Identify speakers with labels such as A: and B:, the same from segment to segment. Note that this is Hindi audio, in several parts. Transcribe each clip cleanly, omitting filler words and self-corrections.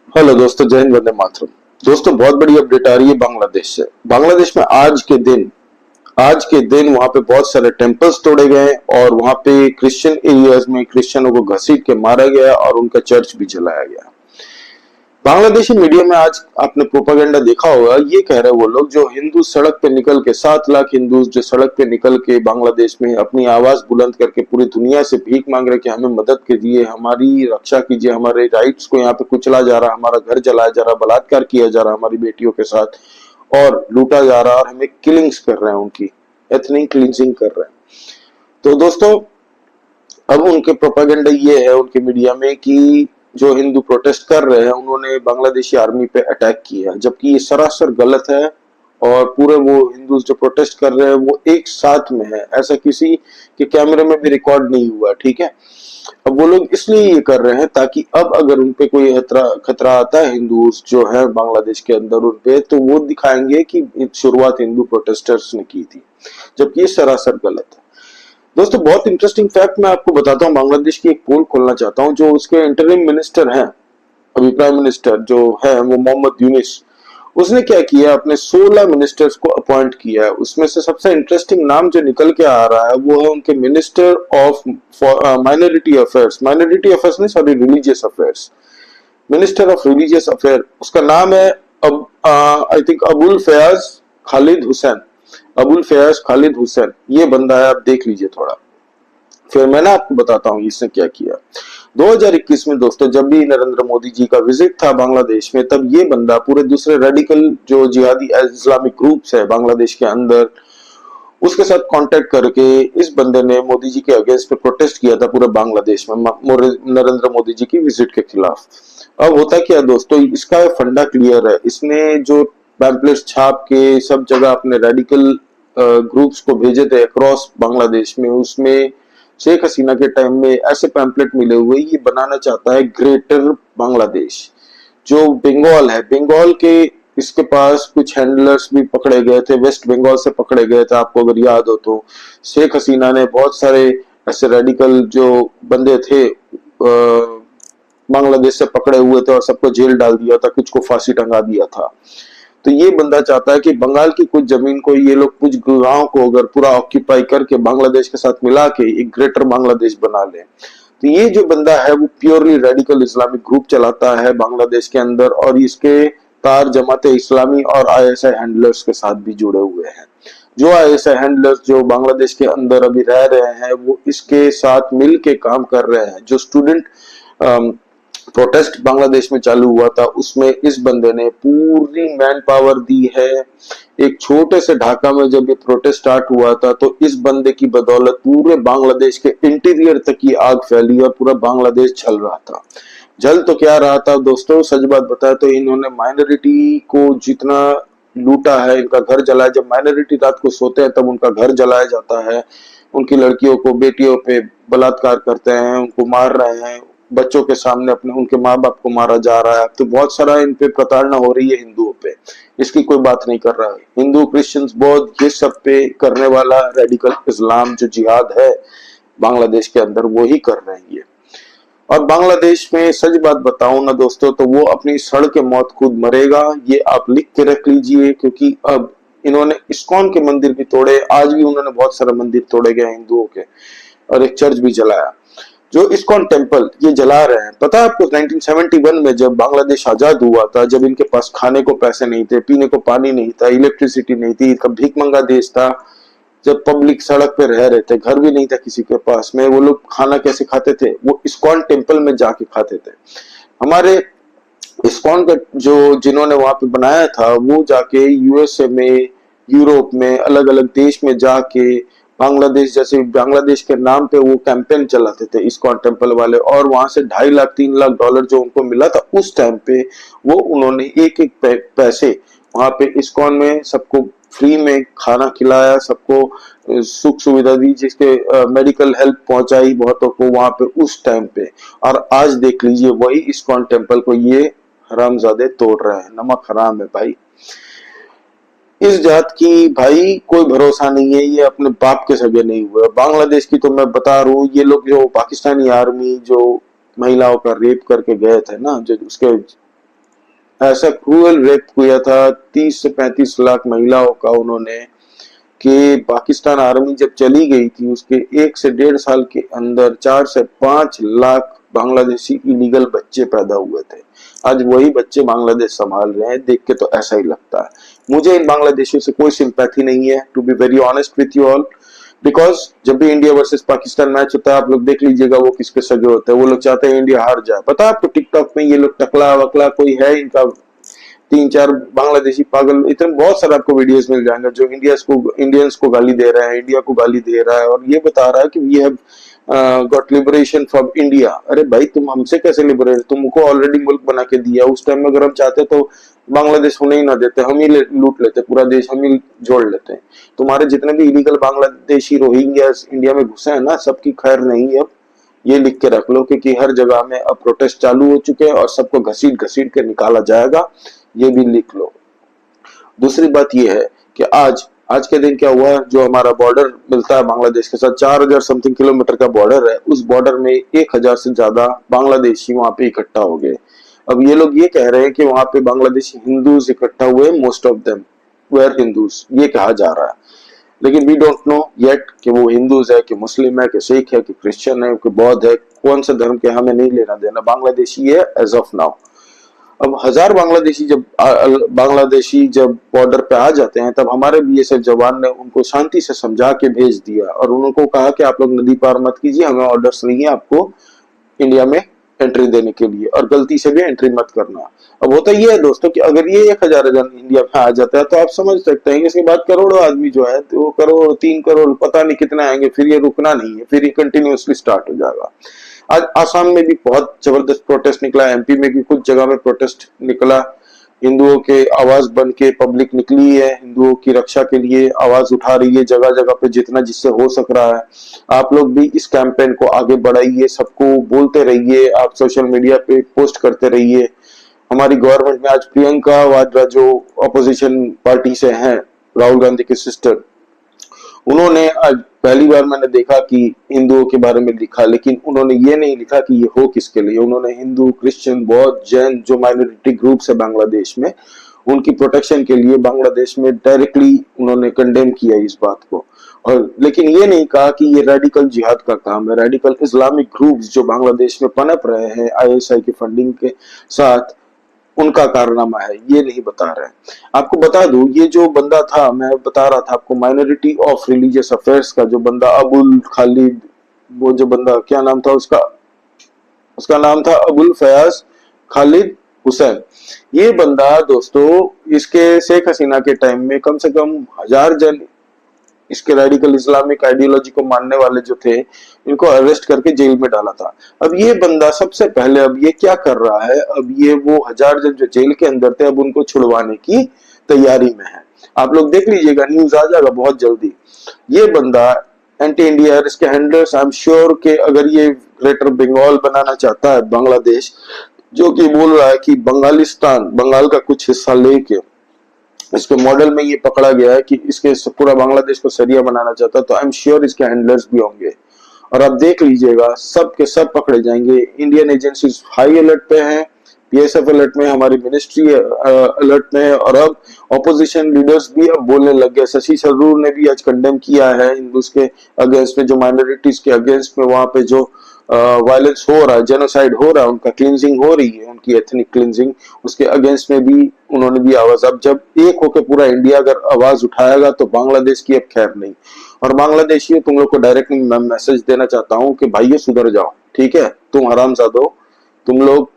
A: हेलो दोस्तों, जय हिंद, वंदे मातरम। दोस्तों, बहुत बड़ी अपडेट आ रही है बांग्लादेश से। बांग्लादेश में आज के दिन वहां पे बहुत सारे टेम्पल्स तोड़े गए और वहां पे क्रिश्चियन एरियाज में क्रिश्चियनों को घसीट के मारा गया और उनका चर्च भी जलाया गया। बांग्लादेशी मीडिया में आज आपने प्रोपागेंडा देखा होगा। ये कह रहे वो लोग जो हिंदू सड़क पे निकल के 7 लाख हिंदू जो सड़क पे निकल के बांग्लादेश में अपनी आवाज बुलंद करके पूरी दुनिया से भीख मांग रहे कि हमें मदद कीजिए, हमारी रक्षा कीजिए, हमारे राइट्स को यहाँ पे कुचला जा रहा, हमारा घर जलाया जा रहा, बलात्कार किया जा रहा हमारी बेटियों के साथ और लूटा जा रहा और हमें किलिंग्स कर रहे हैं, उनकी एथनिक क्लींजिंग कर रहे हैं। तो दोस्तों, अब उनके प्रोपागेंडा ये है उनके मीडिया में कि जो हिंदू प्रोटेस्ट कर रहे हैं उन्होंने बांग्लादेशी आर्मी पे अटैक किया, जबकि ये सरासर गलत है। और पूरे वो हिंदू जो प्रोटेस्ट कर रहे हैं वो एक साथ में है, ऐसा किसी के कैमरे में भी रिकॉर्ड नहीं हुआ। ठीक है, अब वो लोग इसलिए ये कर रहे हैं ताकि अब अगर उनपे कोई खतरा आता है हिंदू जो है बांग्लादेश के अंदर उनपे, तो वो दिखाएंगे कि शुरुआत हिंदू प्रोटेस्टर्स ने की थी, जबकि ये सरासर गलत है। दोस्तों, बहुत इंटरेस्टिंग फैक्ट मैं आपको बताता हूँ। बांग्लादेश की एक पोल खोलना चाहता हूँ। जो उसके इंटरिम मिनिस्टर हैं, अभी प्राइम मिनिस्टर जो है वो मोहम्मद यूनिस, उसने क्या किया, अपने 16 मिनिस्टर्स को अपॉइंट किया है। उसमें से सबसे इंटरेस्टिंग नाम जो निकल के आ रहा है वो है उनके मिनिस्टर ऑफ माइनॉरिटी अफेयर्स नहीं, sorry, religious affairs, minister of religious affair. उसका नाम है अब आई थिंक अबुल फयाज खालिद हुसैन। ये बंदा है, आप देख लीजिए थोड़ा, फिर मैं ना आपको बताता हूँ इसने क्या किया। 2021 में दोस्तों, जब भी नरेंद्र मोदी जी का विजिट था बांग्लादेश में, तब ये बंदा पूरे दूसरे रेडिकल जो जिहादी इस्लामिक ग्रुप्स है बांग्लादेश के अंदर, उसके साथ कांटेक्ट करके इस बंदे ने मोदी जी के अगेंस्ट पे प्रोटेस्ट किया था पूरे बांग्लादेश में नरेंद्र मोदी जी की विजिट के खिलाफ। अब होता क्या दोस्तों, इसका फंडा क्लियर है। इसने जो पैम्पलेट्स छाप के सब जगह अपने रेडिकल ग्रुप्स को भेजे थे अक्रॉस बांग्लादेश में, उसमें शेख हसीना के टाइम में ऐसे पैम्पलेट मिले हुए। ये बनाना चाहता है ग्रेटर बांग्लादेश। जो बंगाल है, बंगाल के इसके पास कुछ हैंडलर्स भी पकड़े गए थे, वेस्ट बंगाल से पकड़े गए थे, आपको अगर याद हो तो। शेख हसीना ने बहुत सारे ऐसे रेडिकल जो बंदे थे बांग्लादेश से पकड़े हुए थे और सबको जेल डाल दिया था, कुछ को फांसी टंगा दिया था। तो ये बंदा चाहता है कि बंगाल की कुछ जमीन को ये लोग कुछ गांव को अगर पूरा ऑक्यूपाई करके बांग्लादेश के साथ मिला के एक ग्रेटर बांग्लादेश बना ले। तो ये जो बंदा है वो प्योरली रेडिकल इस्लामिक ग्रुप चलाता है बांग्लादेश के अंदर, और इसके तार जमाते इस्लामी और आईएसआई हैंडलर्स के साथ भी जुड़े हुए हैं। जो आईएसआई हैंडलर्स जो बांग्लादेश के अंदर अभी रह रहे हैं वो इसके साथ मिल के काम कर रहे हैं। जो स्टूडेंट प्रोटेस्ट बांग्लादेश में चालू हुआ था उसमें इस बंदे ने पूरी मैन पावर दी है। एक छोटे से ढाका में जब ये प्रोटेस्ट स्टार्ट हुआ था तो इस बंदे की बदौलत पूरे बांग्लादेश के इंटीरियर तक की आग फैली और पूरा बांग्लादेश जल रहा था। जल तो क्या रहा था दोस्तों, सच बात बताया तो इन्होंने माइनॉरिटी को जितना लूटा है, इनका घर जलाया। जब माइनॉरिटी रात को सोते हैं तब उनका घर जलाया जाता है, उनकी लड़कियों को, बेटियों पे बलात्कार करते हैं, उनको मार रहे हैं, बच्चों के सामने अपने उनके माँ बाप को मारा जा रहा है। तो बहुत सारा इन पे प्रताड़ना हो रही है हिंदुओं पे, इसकी कोई बात नहीं कर रहा है। हिंदू, क्रिश्चियंस, बौद्ध, ये सब पे करने वाला रेडिकल इस्लाम जो जिहाद है बांग्लादेश के अंदर, वो ही कर रहे हैं ये। और बांग्लादेश में सच बात बताऊं ना दोस्तों, तो वो अपनी सड़ के मौत खुद मरेगा, ये आप लिख के रख लीजिए। क्योंकि अब इन्होंने इस्कॉन के मंदिर भी तोड़े, आज भी उन्होंने बहुत सारे मंदिर तोड़े गए हिंदुओं के, और एक चर्च भी जलाया। जो इस्कॉन टेम्पल ये जला रहे हैं, पता है आपको 1971 में जब बांग्लादेश आजाद हुआ था, जब इनके पास खाने को पैसे नहीं थे, पीने को पानी नहीं था, इलेक्ट्रिसिटी नहीं थी, भीख मंगा देश था, जब पब्लिक सड़क पे रह रहे थे, घर भी नहीं था किसी के पास में, वो लोग खाना कैसे खाते थे? वो इस्कॉन टेम्पल में जाके खाते थे। हमारे इस्कॉन का जो जिन्होंने वहां पे बनाया था वो जाके यूएसए में, यूरोप में, अलग अलग देश में जाके बांग्लादेश जैसे बांग्लादेश के नाम पे वो कैंपेन चलाते थे इस्कॉन टेम्पल वाले, और वहां से 2.5 लाख 3 लाख डॉलर जो उनको मिला था उस टाइम पे, वो उन्होंने एक एक पैसे वहां पे इस्कॉन में सबको फ्री में खाना खिलाया, सबको सुख सुविधा दी, जिसके मेडिकल हेल्प पहुंचाई बहुतों को वहां पे उस टाइम पे। और आज देख लीजिए वही इस्कॉन टेम्पल को ये हरामजादे तोड़ रहे हैं। नमक हराम है भाई। इस जात की भाई कोई भरोसा नहीं है, ये अपने बाप के सगे नहीं हुए। बांग्लादेश की तो मैं बता रहा हूँ, ये लोग जो पाकिस्तानी आर्मी जो महिलाओं का रेप करके गए थे ना, जो उसके ऐसा क्रूअल रेप किया था 30 से 35 लाख महिलाओं का उन्होंने, कि पाकिस्तान आर्मी जब चली गई थी उसके 1 से 1.5 साल के अंदर 4 से 5 लाख बांग्लादेशी इलीगल बच्चे पैदा हुए थे। आज वही बच्चे बांग्लादेश संभाल रहे हैं। देख के तो ऐसा ही लगता है। मुझे इन बांग्लादेशियों से कोई सिंपैथी नहीं है, to be very honest with you all, because जब भी इंडिया वर्सेस पाकिस्तान मैच होता है आप लोग देख लीजिएगा वो किसके सगे होते हैं। वो लोग चाहते हैं इंडिया हार जाए। पता है आपको टिकटॉक में ये लोग टकला वकला कोई है इनका 3-4 बांग्लादेशी पागल, इतने बहुत सारे आपको वीडियोस मिल जाएंगे जो इंडियंस को गाली दे रहा है, इंडिया को गाली दे रहा है और ये बता रहा है कि we have got liberation from India. अरे भाई तुम हमसे कैसे लिबरेट, तुमको ऑलरेडी मुल्क बना के दिया। उस टाइम में अगर हम चाहते तो बांग्लादेश होने ही ना देते, हम ही लूट लेते पूरा देश, हम ही जोड़ लेते हैं। तुम्हारे जितने भी इलीगल बांग्लादेशी रोहिंग्या इंडिया में घुसे हैं ना, सबकी खैर नहीं है। अब ये लिख के रख लो क्योंकि हर जगह में अब प्रोटेस्ट चालू हो चुके हैं और सबको घसीट घसीट के निकाला जाएगा, ये भी लिख लो। दूसरी बात ये है कि आज के दिन क्या हुआ, जो हमारा बॉर्डर मिलता है बांग्लादेश के साथ 4,000 समथिंग किलोमीटर का बॉर्डर है, उस बॉर्डर में 1,000 से ज्यादा बांग्लादेशी वहां पे इकट्ठा हो गए। अब ये लोग ये कह रहे हैं कि वहां पे बांग्लादेशी हिंदूज इकट्ठा हुए, most of them were Hindus, ये कहा जा रहा है। लेकिन वी डोंट नो येट कि वो हिंदूज है कि मुस्लिम है कि सिख है कि क्रिश्चियन है कि बौद्ध है, कौन सा धर्म के, हमें नहीं लेना देना, बांग्लादेशी है एज ऑफ नाउ। अब हजार बांग्लादेशी जब बॉर्डर पे आ जाते हैं तब हमारे बीएसएफ जवान ने उनको शांति से समझा के भेज दिया और उनको कहा कि आप लोग नदी पार मत कीजिए, हमें ऑर्डर्स नहीं है आपको इंडिया में एंट्री देने के लिए और गलती से भी एंट्री मत करना। अब होता ये है दोस्तों कि अगर ये 1,000 जन इंडिया में आ जाता है तो आप समझ सकते हैं कि इसके बाद करोड़ों आदमी जो है तो वो करोड़ 3 करोड़ पता नहीं कितना आएंगे, फिर ये रुकना नहीं है, फिर ये कंटिन्यूसली स्टार्ट हो जाएगा। आज आसाम में भी बहुत जबरदस्त प्रोटेस्ट निकला, एमपी में भी कुछ जगह में प्रोटेस्ट निकला, हिंदुओं के आवाज बन के पब्लिक निकली है, हिंदुओं की रक्षा के लिए आवाज उठा रही है जगह जगह पे जितना जिससे हो सक रहा है। आप लोग भी इस कैंपेन को आगे बढ़ाइए, सबको बोलते रहिए, आप सोशल मीडिया पे पोस्ट करते रहिए। हमारी गवर्नमेंट में आज प्रियंका वाड्रा जो अपोजिशन पार्टी से हैं, राहुल गांधी की सिस्टर, उन्होंने आज पहली बार मैंने देखा कि हिंदुओं के बारे में लिखा, लेकिन उन्होंने ये नहीं लिखा कि ये हो किसके लिए। उन्होंने हिंदू, क्रिश्चियन, बौद्ध, जैन जो माइनॉरिटी ग्रुप्स है बांग्लादेश में, उनकी प्रोटेक्शन के लिए बांग्लादेश में डायरेक्टली उन्होंने कंडेम किया इस बात को। और लेकिन ये नहीं कहा कि ये रेडिकल जिहाद का काम है। रेडिकल इस्लामिक ग्रुप्स जो बांग्लादेश में पनप रहे हैं आईएसआई की फंडिंग के साथ, उनका कारनामा है, ये नहीं बता रहे हैं। आपको बता दूं, ये जो बंदा था, मैं बता रहा था आपको, माइनॉरिटी ऑफ रिलीजियस अफेयर्स का जो बंदा अबुल खालिद, वो जो बंदा क्या नाम था उसका, उसका नाम था अबुल फयाज खालिद हुसैन। ये बंदा दोस्तों, इसके शेख हसीना के टाइम में कम से कम 1,000 जन इसके रेडिकल इस्लामिक आइडियोलॉजी को मानने वाले जो थे, इनको अरेस्ट करके जेल में डाला था। अब ये बंदा सबसे पहले अब ये क्या कर रहा है, अब ये वो 1,000 जन जो जेल के अंदर थे अब उनको छुड़वाने की तैयारी में है। आप लोग देख लीजिएगा, न्यूज आ जाएगा बहुत जल्दी। ये बंदा एंटी इंडिया, इसके हैंडलर्स, आई एम श्योर के अगर ये ग्रेटर बंगाल बनाना चाहता है बांग्लादेश, जो कि बोल रहा है कि बंगालिस्तान, बंगाल का कुछ हिस्सा लेके इसके मॉडल में ये पकड़ा गया है कि इसके पूरा बांग्लादेश को सरिया बनाना चाहता है, तो आई एम श्योर इसके हैंडलर्स भी होंगे और आप देख लीजिएगा सब के सब पकड़े जाएंगे। इंडियन एजेंसीज हाई अलर्ट पे हैं, पीएसएफ अलर्ट में, हमारी मिनिस्ट्री अलर्ट में है और अब ऑपोजिशन लीडर्स भी अब बोलने लग गए। शशि थरूर ने भी आज कंडेम किया है हिंदूज के अगेंस्ट में, जो माइनॉरिटीज के अगेंस्ट में वहां पे जो वायलेंस हो रहा है, जेनोसाइड हो रहा है, उनका क्लींजिंग हो रही है, उनकी एथनिक क्लींजिंग, उसके अगेंस्ट में भी उन्होंने भी आवाज, अब जब एक होकर पूरा इंडिया अगर आवाज उठाएगा तो बांग्लादेश की अब खैर नहीं। और बांग्लादेशियों, तुम लोग को डायरेक्ट मैं मैसेज देना चाहता हूँ कि भाइयों सुधर जाओ, ठीक है? तुम हरामजादो, तुम लोग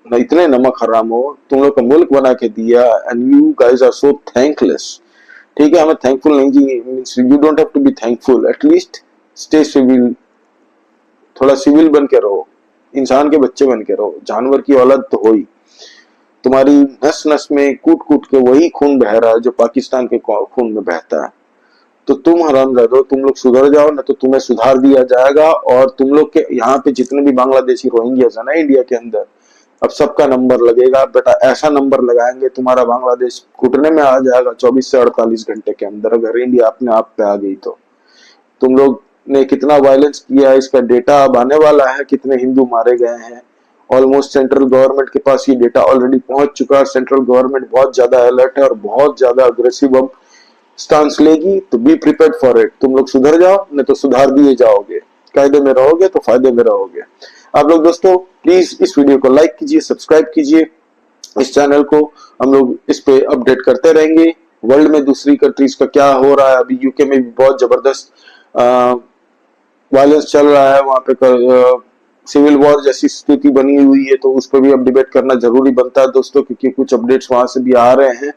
A: इतने नमक हराम हो, तुम लोग का मुल्क बना के दिया and you guys are so thankless. ठीक है, हमें थैंकफुल नहीं जी, you don't have to be thankful, at least stay civil, थोड़ा सिविल बन के रहो, इंसान के बच्चे बन के रहो, जानवर की औलाद तो हो ही। तुम्हारी नस नस में कूट कूट के वही खून बह रहा है जो पाकिस्तान के खून में बहता है। तो तुम हरामजादो, तुम लोग सुधर जाओ, ना तो तुम्हें सुधार दिया जाएगा। और तुम लोग के यहाँ पे जितने भी बांग्लादेशी रोहिंग्या है ना इंडिया के अंदर, अब सबका नंबर लगेगा बेटा। ऐसा नंबर लगाएंगे तुम्हारा बांग्लादेश घुटने में आ जाएगा 24 से 48 घंटे के अंदर, अगर इंडिया अपने आप पे आ गई तो। तुम लोग ने कितना वायलेंस किया है इसका डेटा अब आने वाला है, कितने हिंदू मारे गए हैं ऑलमोस्ट सेंट्रल गवर्नमेंट के पास ये डेटा ऑलरेडी पहुंच चुका है। सेंट्रल गवर्नमेंट बहुत ज्यादा अलर्ट है और बहुत ज्यादा अग्रेसिव अब स्टांस लेगी, तो बी प्रिपेयर्ड फॉर इट। तुम लोग सुधर जाओ, नहीं तो सुधार दिए जाओगे। कायदे में रहोगे तो फायदे में रहोगे। आप लोग दोस्तों प्लीज इस वीडियो को लाइक कीजिए, सब्सक्राइब कीजिए इस चैनल को। हम लोग इस पे अपडेट करते रहेंगे। वर्ल्ड में दूसरी कंट्रीज का क्या हो रहा है, अभी यूके में भी बहुत जबरदस्त वायलेंस चल रहा है, वहां पे सिविल वॉर जैसी स्थिति बनी हुई है, तो उस पर भी अब डिबेट करना जरूरी बनता है दोस्तों, क्योंकि कुछ अपडेट्स वहां से भी आ रहे हैं।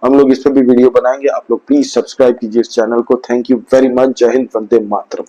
A: हम लोग इस पर भी वीडियो बनाएंगे। आप लोग प्लीज सब्सक्राइब कीजिए इस चैनल को। Thank you very much. जय हिंद, वंदे मातरम।